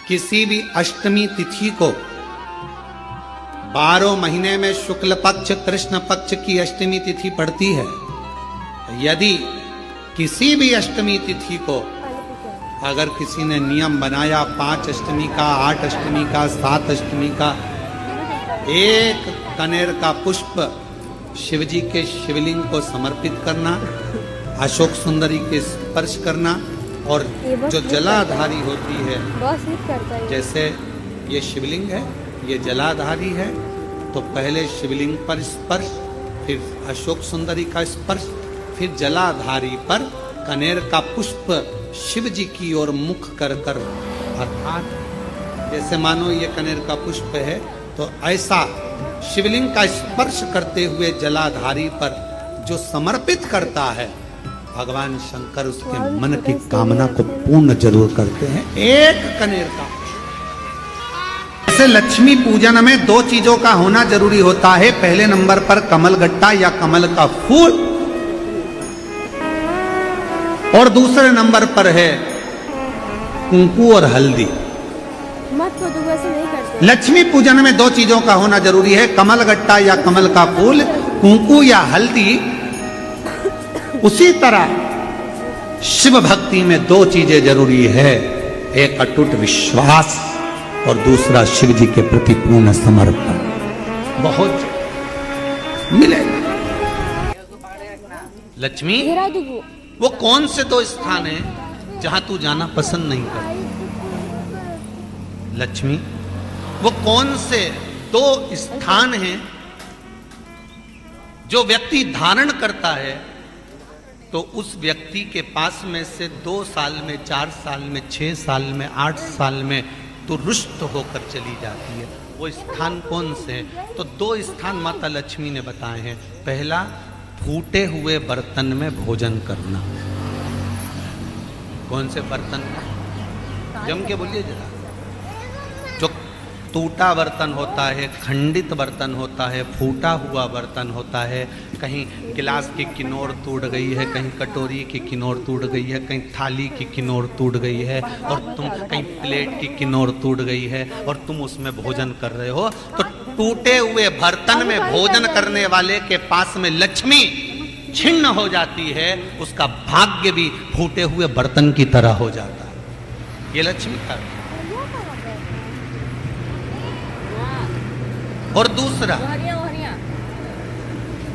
किसी भी अष्टमी तिथि को 12 महीने में शुक्ल पक्ष कृष्ण पक्ष की अष्टमी तिथि पड़ती है। यदि किसी भी अष्टमी तिथि को अगर किसी ने नियम बनाया 5 अष्टमी का, 8 अष्टमी का, 7 अष्टमी का, एक कनेर का पुष्प शिवजी के शिवलिंग को समर्पित करना, अशोक सुंदरी के स्पर्श करना, और जो जलाधारी होती है, जैसे ये शिवलिंग है, ये जलाधारी है, तो पहले शिवलिंग पर स्पर्श, फिर अशोक सुंदरी का स्पर्श, फिर जलाधारी पर कनेर का पुष्प शिव जी की ओर मुख कर कर, अर्थात जैसे मानो ये कनेर का पुष्प है, तो ऐसा शिवलिंग का स्पर्श करते हुए जलाधारी पर जो समर्पित करता है, भगवान शंकर उसके मन की कामना को पूर्ण जरूर करते हैं। एक कनेर का पुष्प। जैसे लक्ष्मी पूजन में 2 चीजों का होना जरूरी होता है। पहले नंबर पर कमल गट्टा या कमल का फूल, और दूसरे नंबर पर है कुंकू और हल्दी। लक्ष्मी पूजन में 2 चीजों का होना जरूरी है, कमल गट्टा या कमल का फूल, कुंकू या हल्दी। उसी तरह शिव भक्ति में 2 चीजें जरूरी है, एक अटूट विश्वास और दूसरा शिव जी के प्रति पूर्ण समर्पण। बहुत मिलेगा। लक्ष्मी, वो कौन से 2 स्थान हैं जहां तू जाना पसंद नहीं करती? लक्ष्मी, वो कौन से 2 स्थान हैं जो व्यक्ति धारण करता है तो उस व्यक्ति के पास में से 2 साल में, 4 साल में, 6 साल में, 8 साल में तो रुष्ट होकर चली जाती है? वो स्थान कौन से हैं? तो 2 स्थान माता लक्ष्मी ने बताए हैं। पहला, फूटे हुए बर्तन में भोजन करना। कौन से बर्तन? जम के बोलिए जरा। जो टूटा बर्तन होता है, खंडित बर्तन होता है, फूटा हुआ बर्तन होता है, कहीं गिलास की किनोर टूट गई है, कहीं कटोरी की किनोर टूट गई है, कहीं थाली की किनोर टूट गई है, और तुम कहीं प्लेट की किनोर टूट गई है और तुम उसमें भोजन कर रहे हो, तो टूटे हुए बर्तन में भोजन करने वाले के पास में लक्ष्मी छिन्न हो जाती है, उसका भाग्य भी फूटे हुए बर्तन की तरह हो जाता है। ये लक्ष्मी का। और दूसरा,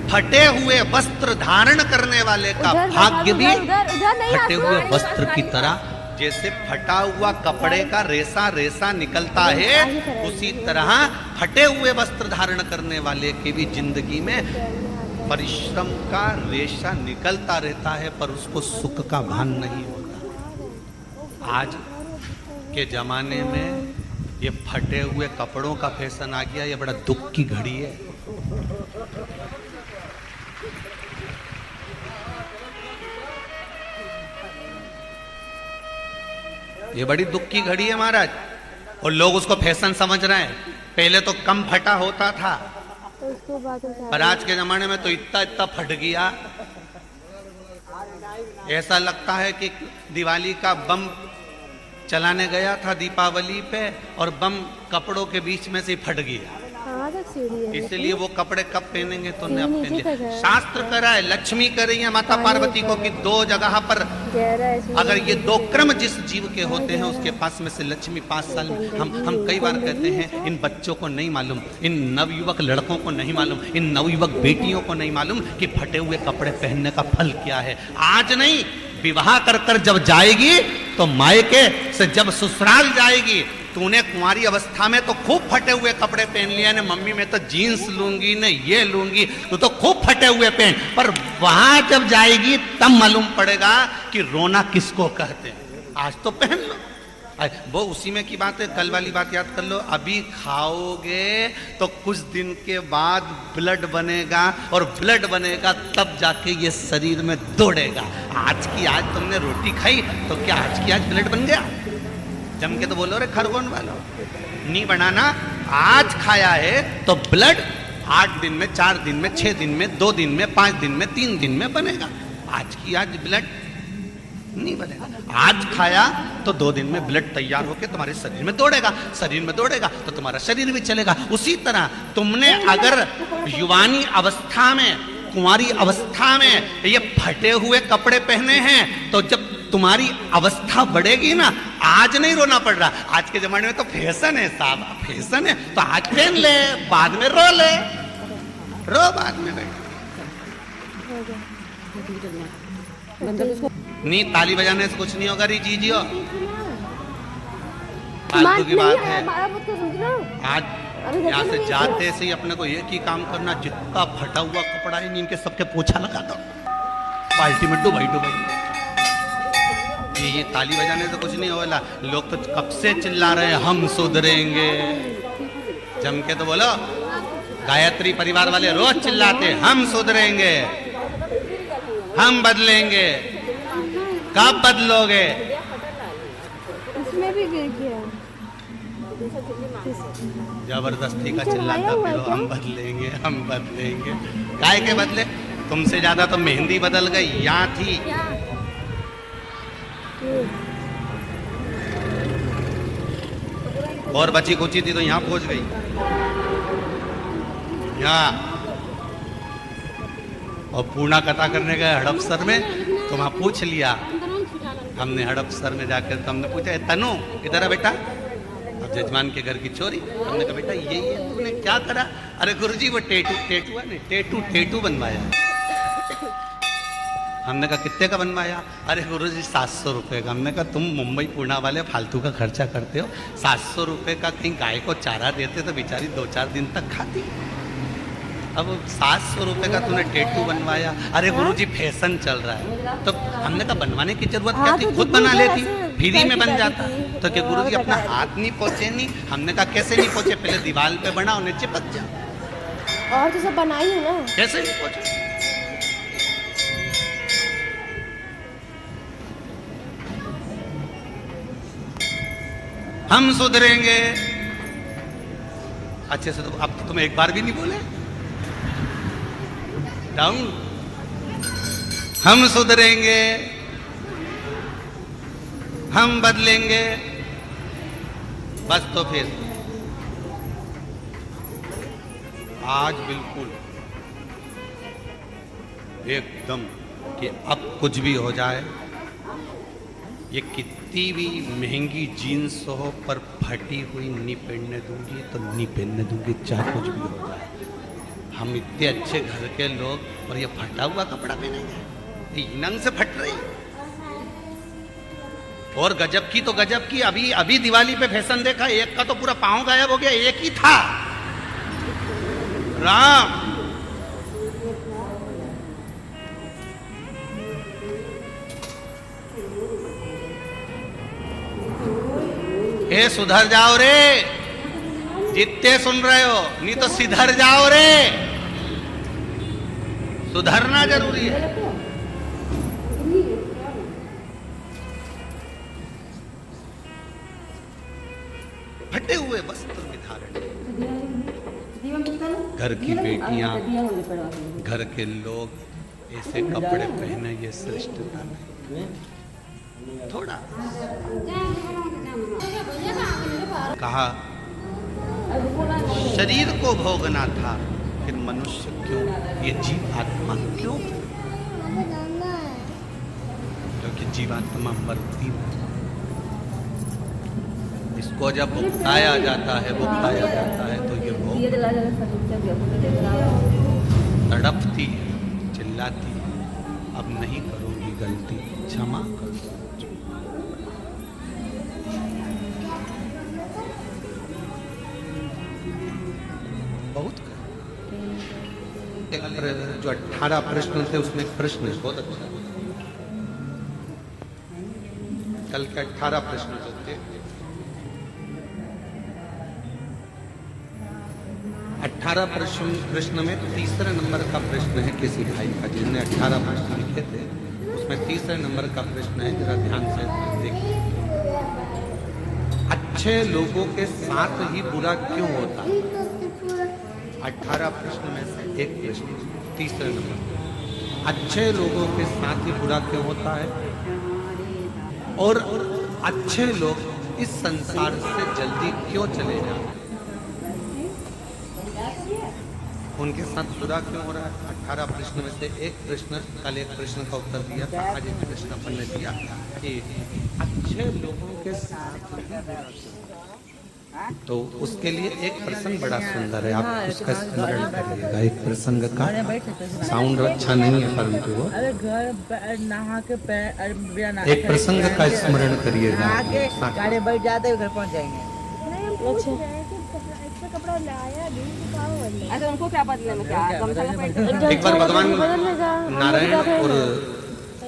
फटे हुए वस्त्र धारण करने वाले का भाग्य भी फटे हुए वस्त्र की तरह, जैसे फटा हुआ कपड़े का रेसा रेसा निकलता है, उसी तरह फटे हुए वस्त्र धारण करने वाले की भी जिंदगी में परिश्रम का रेशा निकलता रहता है, पर उसको सुख का भान नहीं होता। आज के जमाने में ये फटे हुए कपड़ों का फैशन आ गया, ये बड़ा दुख की घड़ी है। ये बड़ी दुख की घड़ी है महाराज, और लोग उसको फैशन समझ रहे हैं। पहले तो कम फटा होता था, पर आज के जमाने में तो इतना इतना फट गया, ऐसा लगता है कि दिवाली का बम चलाने गया था दीपावली पे, और बम कपड़ों के बीच में से फट गया। इसलिए वो कपड़े कब पहनेंगे तो ने अपने लिए। शास्त्र कह रहा है, लक्ष्मी कह रही है माता पार्वती को कि 2 जगह पर अगर ये 2 क्रम जिस जीव के होते हैं उसके पास में से लक्ष्मी 5 साल में। हम कई बार कहते हैं इन बच्चों को नहीं मालूम, इन नवयुवक लड़कों को नहीं मालूम, इन नवयुवक बेटियों को नहीं मालूम कि फटे हुए कपड़े पहनने का फल क्या है। आज नहीं, विवाह कर कर जब जाएगी तो मायके से जब ससुराल जाएगी, तूने कुंवारी अवस्था में तो खूब फटे हुए कपड़े पहन लिया ने, मम्मी मैं तो जीन्स लूंगी न ये लूंगी, तू तो खूब फटे हुए पहन, पर वहां जब जाएगी तब मालूम पड़ेगा कि रोना किसको कहते हैं। आज तो पहन लो, वो उसी में की बात है। कल वाली बात याद कर लो, अभी खाओगे तो कुछ दिन के बाद ब्लड बनेगा, और ब्लड बनेगा तब जाके ये शरीर में दौड़ेगा। आज की आज तुमने रोटी खाई तो क्या आज की आज ब्लड बन गया? जम के तो बोलो रे खरगोन वालों, नहीं बनाना। आज खाया है तो ब्लड 8 दिन में, 4 दिन में, 6 दिन में, 2 दिन में, 5 दिन में, 3 दिन में बनेगा। आज की आज ब्लड नहीं बनेगा। आज खाया तो 2 दिन में ब्लड तैयार होकर तुम्हारे शरीर में दौड़ेगा, शरीर में दौड़ेगा तो तुम्हारा शरीर भी चलेगा। उसी तरह तुमने अगर युवानी अवस्था में, कुंवारी अवस्था में ये फटे हुए कपड़े पहने हैं, तो जब तुम्हारी अवस्था बढ़ेगी ना, आज नहीं रोना पड़ रहा। आज के जमाने में तो फैशन है साहब, फैशन है, तो आज पहन ले, बाद में रो ले, रो बाद में बैठ। नहीं, ताली बजाने से कुछ नहीं होगा री जीजियो, फालतू की बात है। आज यहाँ से जाते से ही अपने को एक ही काम करना, जितना फटा हुआ कपड़ा है इनके सबके पोछा लगा दो, बाल्टी में डुबाई डुबाई। ये ताली बजाने से कुछ नहीं होगा। लोग तो कब से चिल्ला रहे हैं हम सुधरेंगे, जम के तो बोलो। गायत्री परिवार वाले रोज चिल्लाते हम सुधरेंगे, हम बदलेंगे। कब बदलोगे? इसमें भी गिर गया। जबरदस्ती का चिल्लाता फिर हम बदलेंगे, हम बदलेंगे। काय के बदले? तुमसे ज्यादा तो मेहंदी बदल गई, यहाँ थी। और बची कुची थी तो यहाँ पहुंच गई। यहाँ और पूर्णा कथा करने गए हड़पसर में, तो वहां पूछ लिया हमने, हड़पसर में जाकर तो हमने पूछा, तनु इधर है बेटा। अब जजमान के घर की चोरी। हमने कहा बेटा ये तूने क्या करा? अरे गुरुजी वो टेटू है ना, टेटू बनवाया। हमने कहा कितने का बनवाया? अरे गुरुजी 700 रुपये का। हमने कहा तुम मुंबई पूर्णा वाले फालतू का खर्चा करते हो, 700 रुपये का कहीं गाय को चारा देते तो बेचारी 2-4 दिन तक खाती। अब 700 रुपये का तूने टेटू बनवाया। अरे गुरुजी फैशन चल रहा है। तो हमने कहा बनवाने की जरूरत क्या थी, खुद बना लेती, फ्री में बन जाता। तो क्या गुरुजी अपना हाथ नहीं पहुंचे? नहीं। हमने कहा कैसे नहीं पहुंचे? पहले दीवार पे बना, उन्हें चिपक जा। और तो सब बनाई है ना, कैसे नहीं पहुंचे? हम सुधरेंगे। अच्छे से तो अब तो तुम एक बार भी नहीं बोले। डाउन। हम सुधरेंगे, हम बदलेंगे। बस तो फिर आज बिल्कुल एकदम कि अब कुछ भी हो जाए, ये कितनी भी महंगी जीन्स हो पर फटी हुई नहीं पहनने दूंगी, तो नहीं पहनने दूंगी, चाहे कुछ भी हो जाए। हम इतने अच्छे घर के लोग और ये फटा हुआ कपड़ा पहनेंगे, ये नंग से फट रही। और गजब की तो गजब की, अभी दिवाली पे फैशन देखा, एक का तो पूरा पांव गायब हो गया, एक ही था। राम ए सुधर जाओ रे, जितने सुन रहे हो, नहीं तो सिधर जाओ रे। सुधरना जरूरी है। फटे हुए वस्त्र विधारण, घर की बेटियां, घर के लोग ऐसे कपड़े पहने, ये श्रेष्ठता नहीं। थोड़ा कहा शरीर को भोगना था, फिर मनुष्य क्यों, ये जीवात्मा क्यों? क्योंकि जीवात्मा मरती है। इसको जब भुगताया जाता है, तो ये भोग तड़पती है, चिल्लाती है, अब नहीं करूंगी गलती, क्षमा करो। बहुत जो 18 प्रश्न थे उसमें एक प्रश्न बहुत अच्छा, कल के 18 प्रश्न जो थे, 18 प्रश्न में तीसरे नंबर का प्रश्न है किसी भाई का, जिन्होंने 18 प्रश्न लिखे थे उसमें तीसरे नंबर का प्रश्न है, जरा ध्यान से देखिए। अच्छे लोगों के साथ ही बुरा क्यों होता है? 18 प्रश्न में से एक प्रश्न, तीसरे नंबर, अच्छे लोगों के साथ ही बुरा क्यों होता है? और अच्छे लोग इस संसार से जल्दी क्यों चले जाते? उनके साथ बुरा क्यों हो रहा है? 18 प्रश्न में से एक प्रश्न, कल एक प्रश्न का उत्तर दिया था, आज एक प्रश्न अपन ने दिया कि अच्छे लोगों के साथ, तो उसके लिए एक प्रसंग बड़ा सुंदर है, आप उसका स्मरण करिएगा। एक प्रसंग का साउंड अच्छा नहीं है परंतु वो नहा के एक प्रसंग का स्मरण करिएगा। गाड़ी बैठ जाते घर पहुंच जाएंगे। कपड़ा लाया नहीं, अच्छा उनको क्या बदले में क्या? एक बार भगवान नारायण और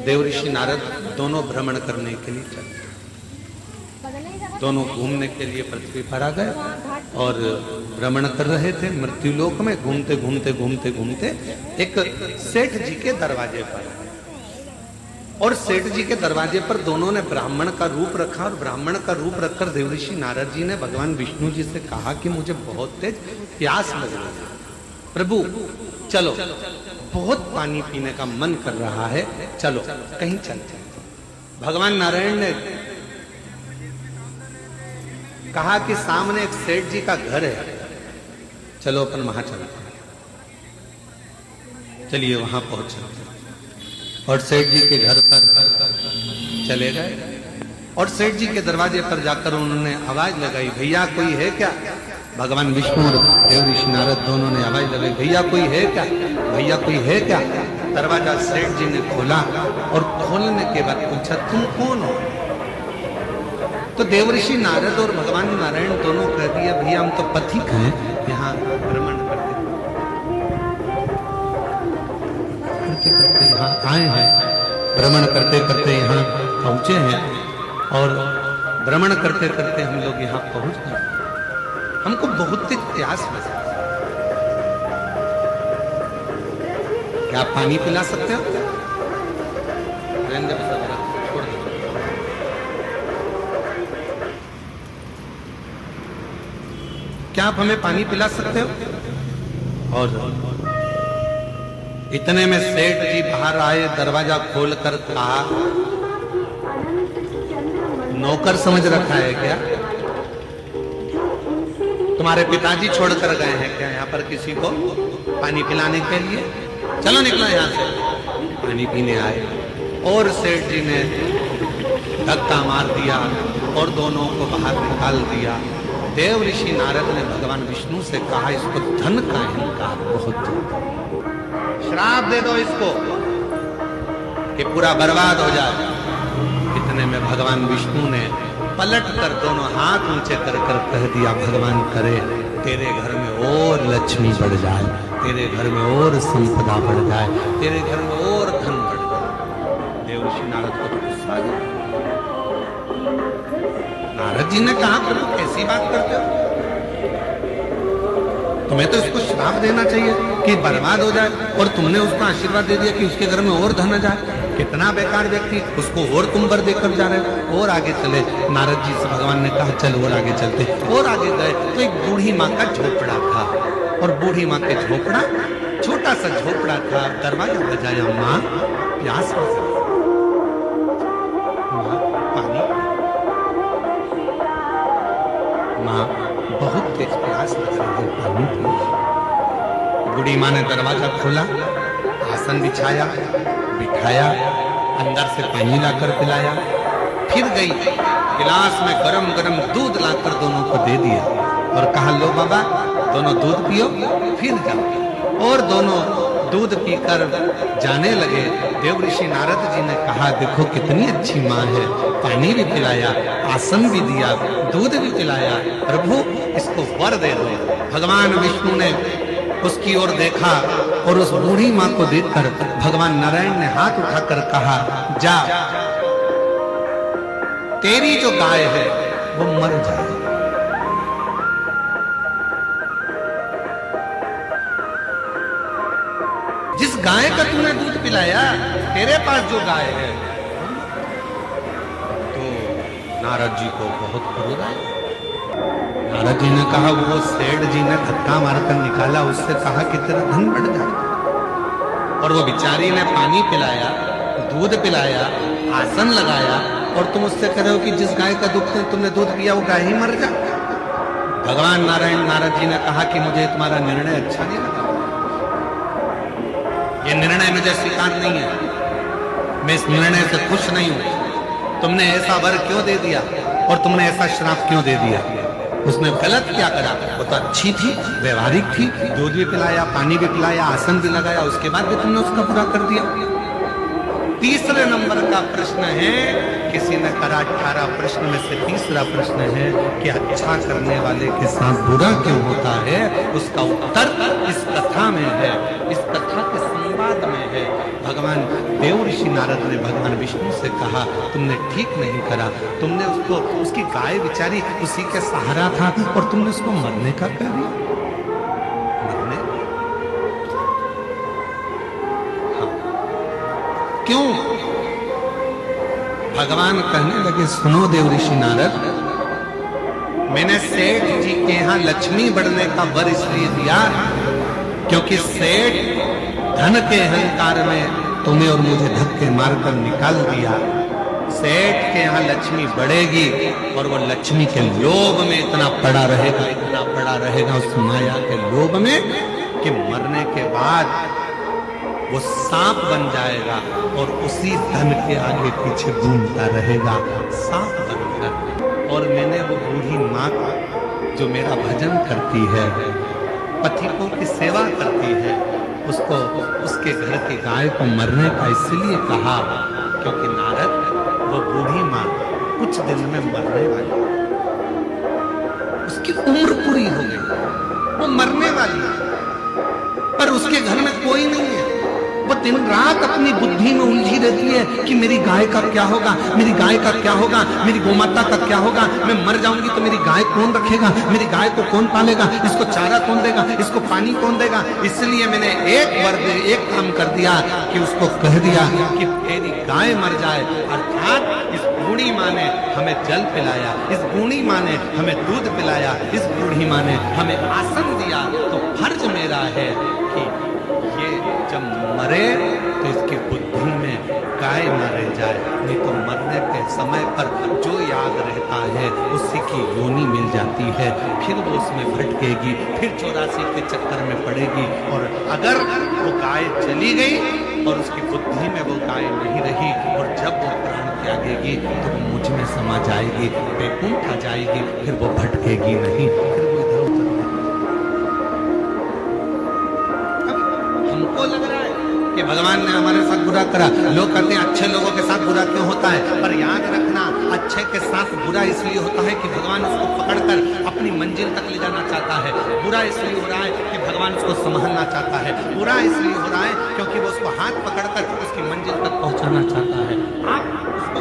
देव ऋषि नारद दोनों भ्रमण करने के लिए चले, दोनों घूमने के लिए पृथ्वी पर आ गए और भ्रमण कर रहे थे मृत्युलोक में। घूमते घूमते घूमते घूमते एक सेठ जी के दरवाजे पर, और सेठ जी के दरवाजे पर दोनों ने ब्राह्मण का रूप रखा, और ब्राह्मण का रूप रखकर देवऋषि नारद जी ने भगवान विष्णु जी से कहा कि मुझे बहुत तेज प्यास लग रही है, प्रभु चलो, बहुत पानी पीने का मन कर रहा है, चलो कहीं चलते। भगवान नारायण ने कहा कि सामने एक सेठ जी का घर है, चलो अपन वहां चलते। चलिए वहां पहुंचे और सेठ जी के घर पर चले गए, और सेठ जी के दरवाजे पर जाकर उन्होंने आवाज लगाई, भैया कोई है क्या? भगवान विष्णु और देव ऋषि नारद दोनों ने आवाज लगाई, भैया कोई है क्या, भैया कोई है क्या? दरवाजा सेठ जी ने खोला और खोलने के बाद पूछा, तुम कौन हो? तो देवऋषि नारद और भगवान नारायण दोनों कह दिए, भैया हम तो पथिक हैं, यहाँ भ्रमण करते करते यहाँ आए हैं, भ्रमण करते करते यहाँ पहुंचे हैं, और भ्रमण करते करते हम लोग यहाँ पहुंच गए, हमको बहुत तेज प्यास लगी, क्या आप पानी पिला सकते हो? छोड़ दो। क्या आप हमें पानी पिला सकते हो? और इतने में सेठ जी बाहर आए, दरवाजा खोलकर कहा, नौकर समझ रखा है क्या? तुम्हारे पिताजी छोड़कर गए हैं क्या यहाँ पर किसी को पानी पिलाने के लिए? चलो निकलो यहाँ से। पानी पीने आए और सेठ जी ने धक्का मार दिया और दोनों को बाहर निकाल दिया। देव ऋषि नारद ने भगवान विष्णु से कहा, इसको धन का अहंकार बहुत, श्राप दे दो इसको कि पूरा बर्बाद हो जाए। इतने में भगवान विष्णु ने पलट कर दोनों हाथ ऊंचे कर कर कह दिया, भगवान करे तेरे घर में और लक्ष्मी बढ़ जाए, तेरे घर में और संपदा बढ़ जाए, तेरे घर में और धन बढ़ जाए। देव ऋषि नारद को गुस्सा आ गया। नारद जी ने कहा, प्रभु कैसी बात करते हो? तुम्हें तो इसको श्राप देना चाहिए कि बर्बाद हो जाए, और तुमने उसको आशीर्वाद दे दिया कि उसके घर में और धन आ जाए। कितना बेकार व्यक्ति, उसको और तुम वर देकर जा रहे हो। और आगे चले, नारद जी से भगवान ने कहा चल और आगे चलते। और आगे गए तो एक बूढ़ी माँ का झोपड़ा था, और बूढ़ी माँ के झोपड़ा, छोटा सा झोपड़ा था। दरवाजा बजाया, माँ प्यास लगी, पानी, माँ बहुत तेज प्यास लग रही है, पानी पी। बूढ़ी माँ ने दरवाजा खोला, आसन बिछाया, बिठाया, अंदर से पानी लाकर पिलाया, फिर गई गिलास में गरम गरम दूध लाकर दोनों को दे दिया और कहा, लो बाबा दोनों दूध पियो फिर जाओ। और दोनों दूध पीकर जाने लगे। देव ऋषि नारद जी ने कहा, देखो कितनी अच्छी माँ है, पानी भी पिलाया, आसन भी दिया, दूध भी पिलाया, प्रभु इसको वर दे दो। भगवान विष्णु ने उसकी ओर देखा और उस बूढ़ी माँ को देखकर भगवान नारायण ने हाथ उठाकर कहा, जा तेरी जो गाय है वो मर जाए। जिस गाय का तूने दूध पिलाया, तेरे पास जो गाय है। तो नारद जी को बहुत क्रोध आया। नारद जी ने कहा, वो सेठ जी ने धक्का मारकर निकाला, उससे कहा कि तेरा धन बढ़ जाए। और वो बेचारी ने पानी पिलाया, दूध पिलाया, आसन लगाया और तुम उससे कह रहे हो कि जिस गाय का दूध तुमने दूध पिया वो गाय ही मर जा। भगवान नारायण नारद जी ने कहा कि मुझे तुम्हारा निर्णय अच्छा नहीं लगा, ये निर्णय मुझे स्वीकार नहीं है, मैं इस निर्णय से खुश नहीं हूं। तुमने ऐसा वर क्यों दे दिया और तुमने ऐसा श्राप क्यों दे दिया? उसने गलत क्या करा? वो तो अच्छी थी, व्यवहारिक थी, दूध भी पिलाया, पानी भी पिलाया, आसन भी लगाया, उसके बाद भी तुमने उसका बुरा कर दिया। तीसरे नंबर का प्रश्न है, किसी ने करा 18 प्रश्न में से तीसरा प्रश्न है कि अच्छा करने वाले के साथ बुरा क्यों होता है? उसका उत्तर इस कथा में है, इस कथा के संवाद में है। भगवान देव ऋषि नारद ने भगवान विष्णु से कहा, तुमने ठीक नहीं करा, तुमने उसको, उसकी गाय बेचारी उसी के सहारा था और तुमने उसको मरने का कर दिया। मरने? हाँ। क्यों? भगवान कहने लगे, सुनो देव ऋषि नारद, मैंने सेठ जी के यहाँ लक्ष्मी बढ़ने का वर इसलिए दिया क्योंकि सेठ धन के अहंकार में तुम्हें और मुझे धक्के मारकर निकाल दिया। सेठ के यहाँ लक्ष्मी बढ़ेगी और वो लक्ष्मी के लोभ में इतना पड़ा रहेगा, इतना पड़ा रहेगा उस माया के लोभ में कि मरने के बाद वो सांप बन जाएगा और उसी धन के आगे पीछे घूमता रहेगा, सांप बनकर। और मैंने वो बूढ़ी माँ जो मेरा भजन करती है, पथिकों की सेवा करती है, उसको, उसके घर की गाय को मरने का इसलिए कहा क्योंकि नारद, वो बूढ़ी माँ कुछ दिन में मरने वाली, उसकी उम्र पूरी हो गई, वो मरने वाली है, पर उसके घर में कोई नहीं है। वो दिन रात अपनी बुद्धि में उलझी रहती है कि मेरी गाय का क्या होगा, मेरी गाय का क्या होगा, मेरी गोमाता का क्या होगा, मैं मर जाऊंगी तो मेरी गाय कौन रखेगा, मेरी गाय को कौन पालेगा, इसको चारा कौन देगा, इसको पानी कौन देगा। इसलिए मैंने एक काम कर दिया कि उसको कह दिया कि तेरी गाय मर जाए, अर्थात इस बूढ़ी माँ ने हमें जल पिलाया, इस बूढ़ी माँ ने हमें दूध पिलाया, इस बूढ़ी माँ ने हमें आसन दिया, तो फर्ज मेरा है कि ये जब मरे तो इसकी बुद्धि में गाय न रह जाए, नहीं तो मरने के समय पर जो याद रहता है उसी की योनि मिल जाती है, फिर वो उसमें भटकेगी, फिर 84 के चक्कर में पड़ेगी। और अगर वो गाय चली गई और उसकी बुद्धि में वो गाय नहीं रही और जब वो प्राण त्यागेगी तो वो मुझ में समा जाएगी, बैकुंठ आ जाएगी, फिर वो भटकेगी नहीं, फिर वो इधर उधर। हमको लग रहा है कि भगवान ने हमारे साथ बुरा करा। लोग कहते हैं अच्छे लोगों के साथ बुरा क्यों होता है, पर याद रखना अच्छे के साथ बुरा इसलिए होता है कि भगवान उसको पकड़कर अपनी मंजिल तक ले जाना चाहता है। बुरा इसलिए हो रहा है कि भगवान उसको संभालना चाहता है। बुरा इसलिए हो रहा है क्योंकि वो उसको हाथ पकड़कर उसकी मंजिल तक पहुंचाना चाहता है। आप उसको